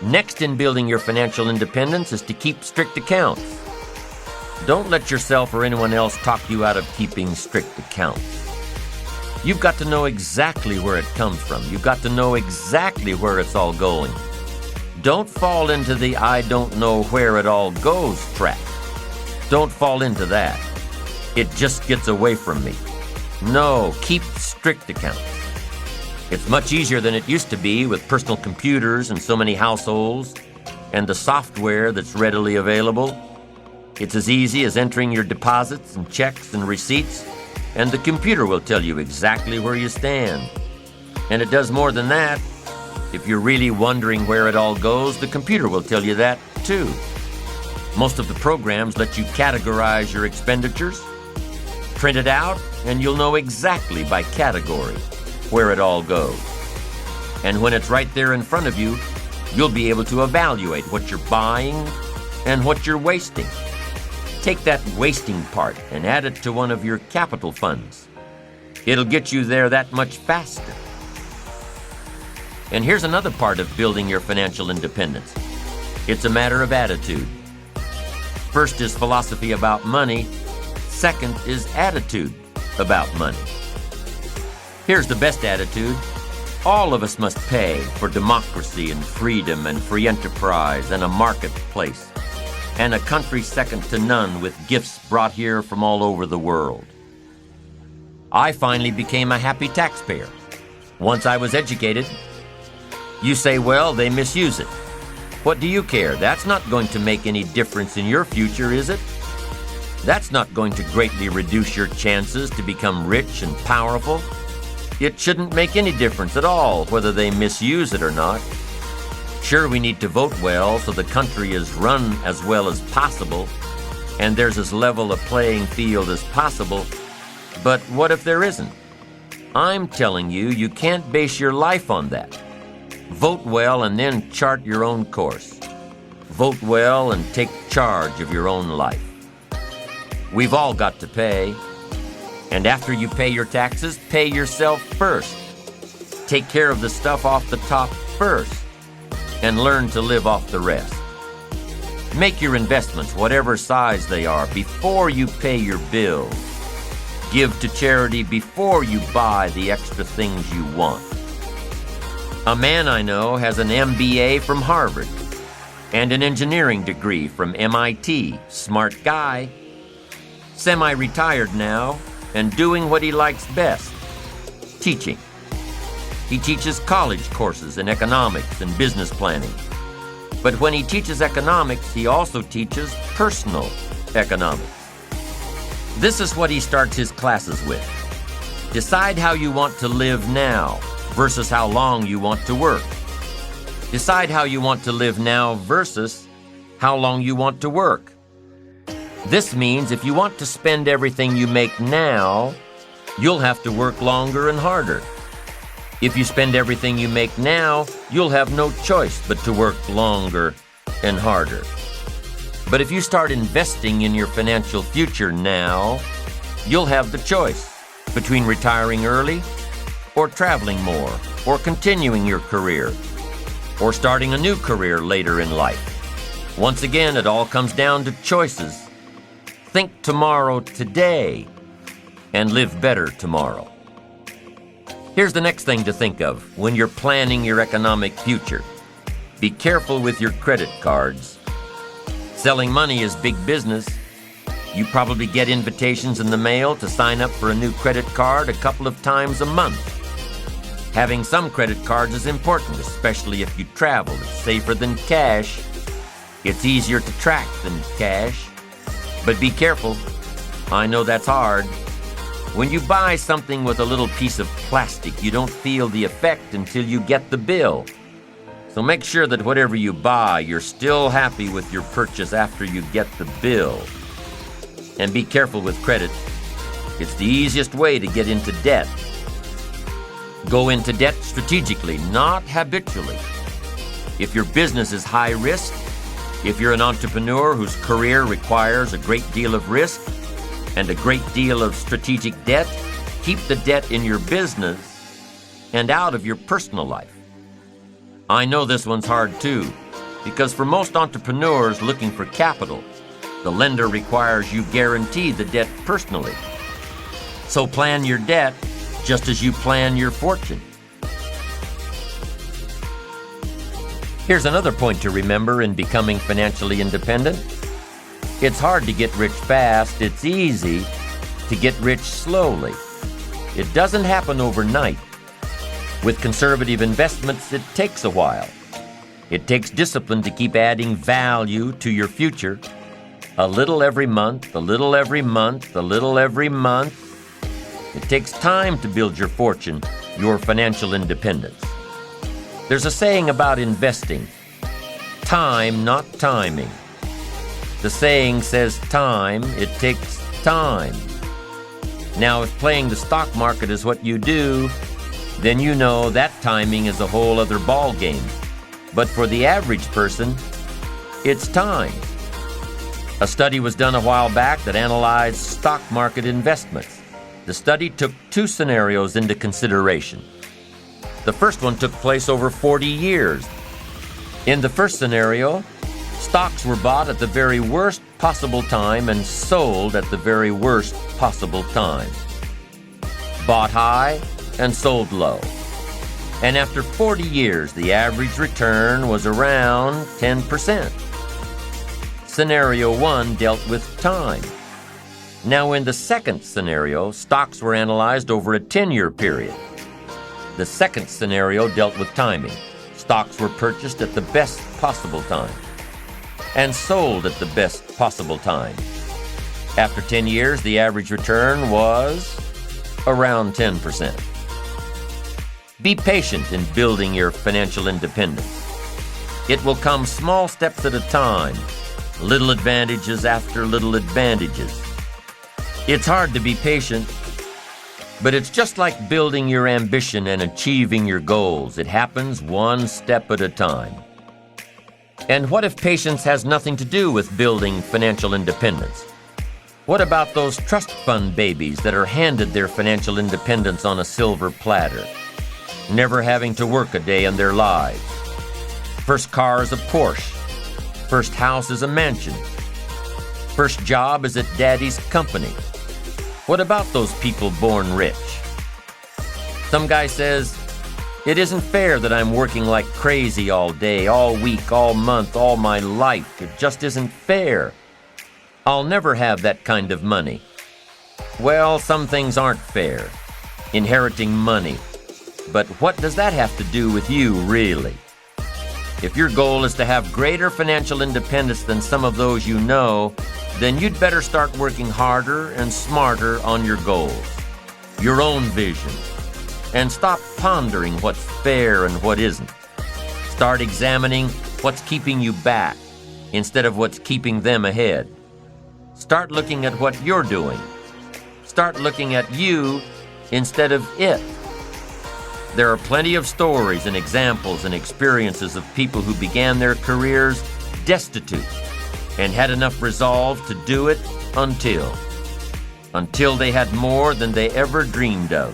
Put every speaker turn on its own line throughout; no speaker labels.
Next in building your financial independence is to keep strict accounts. Don't let yourself or anyone else talk you out of keeping strict accounts. You've got to know exactly where it comes from. You've got to know exactly where it's all going. Don't fall into the I don't know where it all goes trap. Don't fall into that. It just gets away from me. No, keep strict accounts. It's much easier than it used to be with personal computers and so many households and the software that's readily available. It's as easy as entering your deposits and checks and receipts, and the computer will tell you exactly where you stand. And it does more than that. If you're really wondering where it all goes, the computer will tell you that too. Most of the programs let you categorize your expenditures. Print it out, and you'll know exactly by category where it all goes. And when it's right there in front of you, you'll be able to evaluate what you're buying and what you're wasting. Take that wasting part and add it to one of your capital funds. It'll get you there that much faster. And here's another part of building your financial independence. It's a matter of attitude. First is philosophy about money. Second is attitude about money. Here's the best attitude. All of us must pay for democracy and freedom and free enterprise and a marketplace and a country second to none with gifts brought here from all over the world. I finally became a happy taxpayer. Once I was educated. You say, well, they misuse it. What do you care? That's not going to make any difference in your future, is it? That's not going to greatly reduce your chances to become rich and powerful. It shouldn't make any difference at all whether they misuse it or not. Sure, we need to vote well so the country is run as well as possible and there's as level a playing field as possible. But what if there isn't? I'm telling you, you can't base your life on that. Vote well and then chart your own course. Vote well and take charge of your own life. We've all got to pay. And after you pay your taxes, pay yourself first. Take care of the stuff off the top first and learn to live off the rest. Make your investments, whatever size they are, before you pay your bills. Give to charity before you buy the extra things you want. A man I know has an MBA from Harvard and an engineering degree from MIT. Smart guy. Semi-retired now and doing what he likes best, teaching. He teaches college courses in economics and business planning. But when he teaches economics, he also teaches personal economics. This is what he starts his classes with. Decide how you want to live now versus how long you want to work. Decide how you want to live now versus how long you want to work. This means if you want to spend everything you make now, you'll have to work longer and harder. If you spend everything you make now, you'll have no choice but to work longer and harder. But if you start investing in your financial future now, you'll have the choice between retiring early or traveling more or continuing your career or starting a new career later in life. Once again, it all comes down to choices. Think tomorrow today and live better tomorrow. Here's the next thing to think of when you're planning your economic future. Be careful with your credit cards. Selling money is big business. You probably get invitations in the mail to sign up for a new credit card a couple of times a month. Having some credit cards is important, especially if you travel. It's safer than cash. It's easier to track than cash. But be careful. I know that's hard. When you buy something with a little piece of plastic, you don't feel the effect until you get the bill. So make sure that whatever you buy, you're still happy with your purchase after you get the bill. And be careful with credit. It's the easiest way to get into debt. Go into debt strategically, not habitually. If your business is high risk, if you're an entrepreneur whose career requires a great deal of risk and a great deal of strategic debt, keep the debt in your business and out of your personal life. I know this one's hard too. because for most entrepreneurs looking for capital, the lender requires you guarantee the debt personally. So plan your debt just as you plan your fortune. Here's another point to remember in becoming financially independent. It's hard to get rich fast. It's easy to get rich slowly. It doesn't happen overnight. With conservative investments, it takes a while. It takes discipline to keep adding value to your future. A little every month, a little every month, a little every month. It takes time to build your fortune, your financial independence. There's a saying about investing: time, not timing. The saying says time, it takes time. Now, if playing the stock market is what you do, then you know that timing is a whole other ball game. But for the average person, it's time. A study was done a while back that analyzed stock market investments. The study took two scenarios into consideration. The first one took place over 40 years. In the first scenario, stocks were bought at the very worst possible time and sold at the very worst possible time. Bought high and sold low. And after 40 years, the average return was around 10%. Scenario 1 dealt with time. Now, in the second scenario, stocks were analyzed over a 10-year period. The second scenario dealt with timing. Stocks were purchased at the best possible time and sold at the best possible time. After 10 years, the average return was around 10%. Be patient in building your financial independence. It will come small steps at a time, little advantages after little advantages. It's hard to be patient, but it's just like building your ambition and achieving your goals. It happens one step at a time. And what if patience has nothing to do with building financial independence? What about those trust fund babies that are handed their financial independence on a silver platter, never having to work a day in their lives? First car is a Porsche. First house is a mansion. First job is at daddy's company. What about those people born rich? Some guy says, "It isn't fair that I'm working like crazy all day, all week, all month, all my life. It just isn't fair. I'll never have that kind of money." Well, some things aren't fair. Inheriting money. But what does that have to do with you, really? If your goal is to have greater financial independence than some of those you know, then you'd better start working harder and smarter on your goals, your own vision, and stop pondering what's fair and what isn't. Start examining what's keeping you back instead of what's keeping them ahead. Start looking at what you're doing. Start looking at you instead of it. There are plenty of stories and examples and experiences of people who began their careers destitute and had enough resolve to do it until they had more than they ever dreamed of.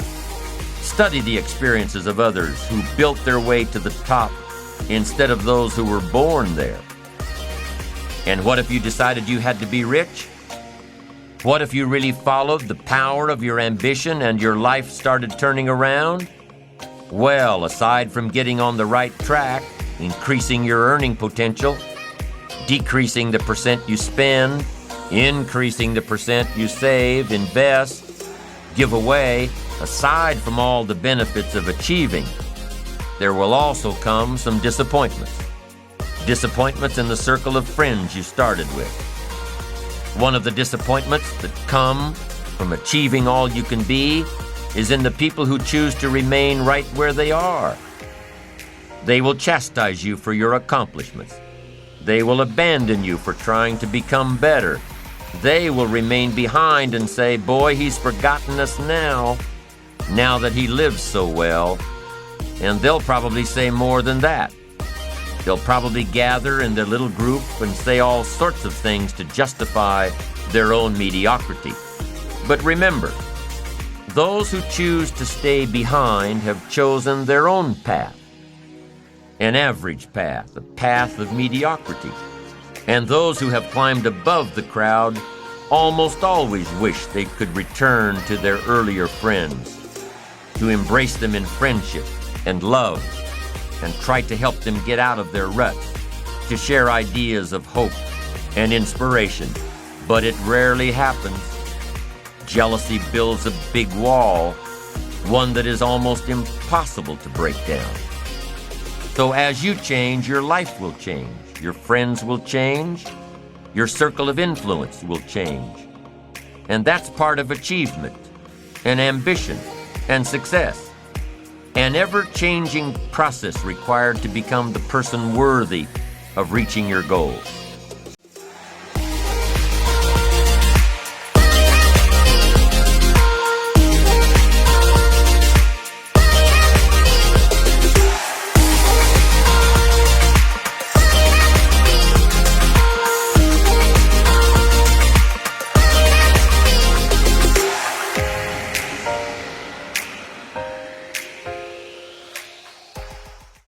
Study the experiences of others who built their way to the top instead of those who were born there. And what if you decided you had to be rich? What if you really followed the power of your ambition and your life started turning around? Well, aside from getting on the right track, increasing your earning potential, decreasing the percent you spend, increasing the percent you save, invest, give away, aside from all the benefits of achieving, there will also come some disappointments. Disappointments in the circle of friends you started with. One of the disappointments that come from achieving all you can be is in the people who choose to remain right where they are. They will chastise you for your accomplishments. They will abandon you for trying to become better. They will remain behind and say, "Boy, he's forgotten us now that he lives so well." And they'll probably say more than that. They'll probably gather in their little group and say all sorts of things to justify their own mediocrity. But remember, those who choose to stay behind have chosen their own path. an average path, a path of mediocrity. And those who have climbed above the crowd almost always wish they could return to their earlier friends, to embrace them in friendship and love, and try to help them get out of their rut, to share ideas of hope and inspiration. But it rarely happens. Jealousy builds a big wall, one that is almost impossible to break down. So as you change, your life will change. Your friends will change. Your circle of influence will change. And that's part of achievement and ambition and success. An ever-changing process required to become the person worthy of reaching your goals.